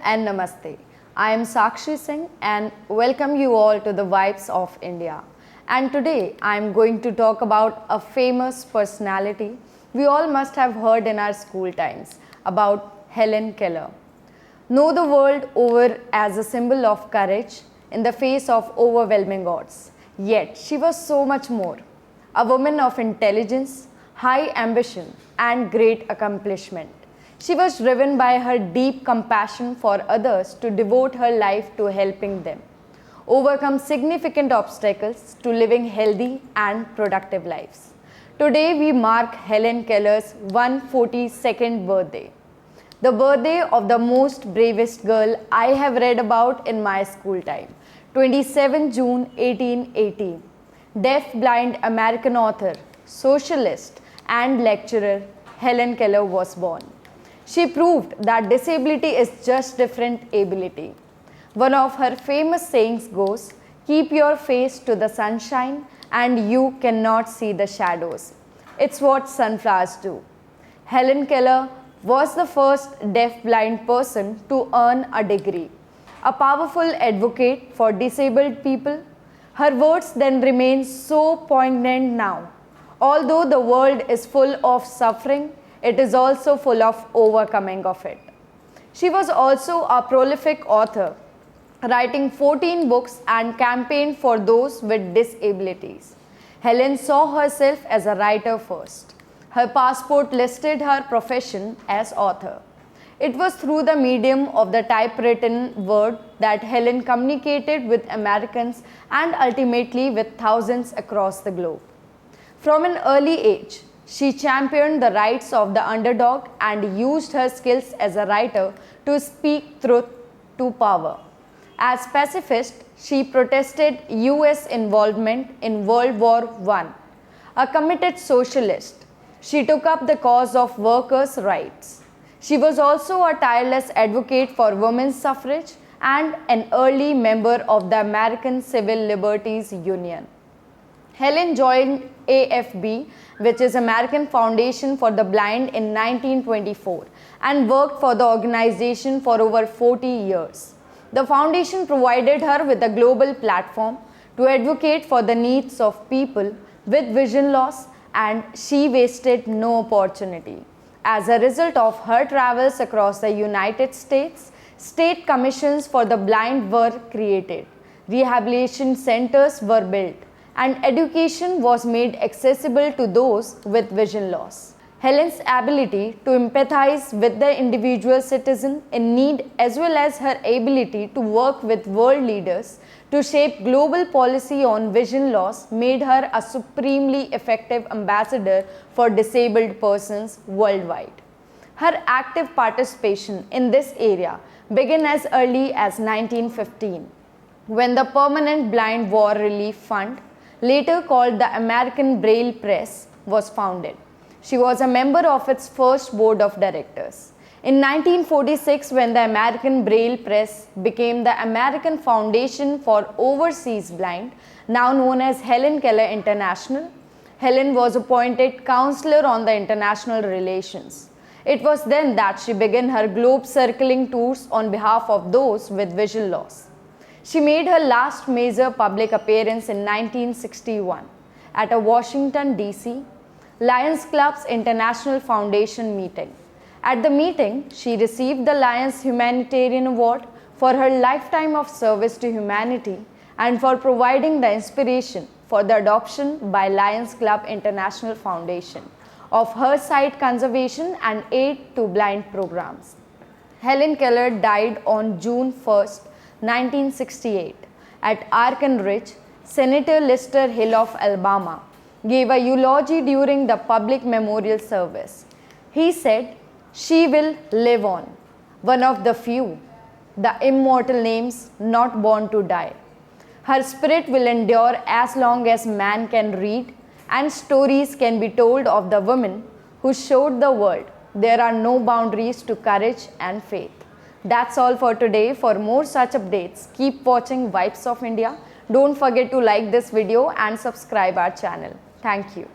and Namaste. I am Sakshee Singh and welcome you all to the Vibes of India. And today I am going to talk about a famous personality we all must have heard in our school times, about Helen Keller. Know the world over as a symbol of courage in the face of overwhelming odds. Yet she was so much more. A woman of intelligence, high ambition and great accomplishment. She was driven by her deep compassion for others to devote her life to helping them overcome significant obstacles to living healthy and productive lives. Today we mark Helen Keller's 142nd birthday, the birthday of the most bravest girl I have read about in my school time. 27 June 1880, deaf-blind American author, socialist and lecturer Helen Keller was born. She proved that disability is just different ability. One of her famous sayings goes, "Keep your face to the sunshine and you cannot see the shadows." It's what sunflowers do. Helen Keller was the first deaf-blind person to earn a degree, a powerful advocate for disabled people. Her words then remain so poignant now. Although the world is full of suffering, it is also full of overcoming of it. She was also a prolific author, writing 14 books and campaigned for those with disabilities. Helen saw herself as a writer first. Her passport listed her profession as author. It was through the medium of the typewritten word that Helen communicated with Americans and ultimately with thousands across the globe. From an early age, she championed the rights of the underdog and used her skills as a writer to speak truth to power. As pacifist, she protested US involvement in World War I. A committed socialist, she took up the cause of workers' rights. She was also a tireless advocate for women's suffrage and an early member of the American Civil Liberties Union. Helen joined AFB, which is American Foundation for the Blind, in 1924 and worked for the organization for over 40 years. The foundation provided her with a global platform to advocate for the needs of people with vision loss, and she wasted no opportunity. As a result of her travels across the United States, state commissions for the blind were created, rehabilitation centers were built, and education was made accessible to those with vision loss. Helen's ability to empathize with the individual citizen in need, as well as her ability to work with world leaders to shape global policy on vision loss, made her a supremely effective ambassador for disabled persons worldwide. Her active participation in this area began as early as 1915, when the Permanent Blind War Relief Fund, later called the American Braille Press, was founded. She was a member of its first board of directors. In 1946, when the American Braille Press became the American Foundation for Overseas Blind, now known as Helen Keller International, Helen was appointed counselor on the international relations. It was then that she began her globe-circling tours on behalf of those with vision loss. She made her last major public appearance in 1961 at a Washington, D.C. Lions Club's International Foundation meeting. At the meeting, she received the Lions Humanitarian Award for her lifetime of service to humanity and for providing the inspiration for the adoption by Lions Club International Foundation of her sight conservation and aid to blind programs. Helen Keller died on June 1st, 1968 at Arken Ridge. Senator Lister Hill of Alabama gave a eulogy during the public memorial service. He said, "She will live on, one of the few, the immortal names not born to die. Her spirit will endure as long as man can read, and stories can be told of the women who showed the world there are no boundaries to courage and faith." That's all for today. For more such updates, keep watching Vibes of India. Don't forget to like this video and subscribe our channel. Thank you.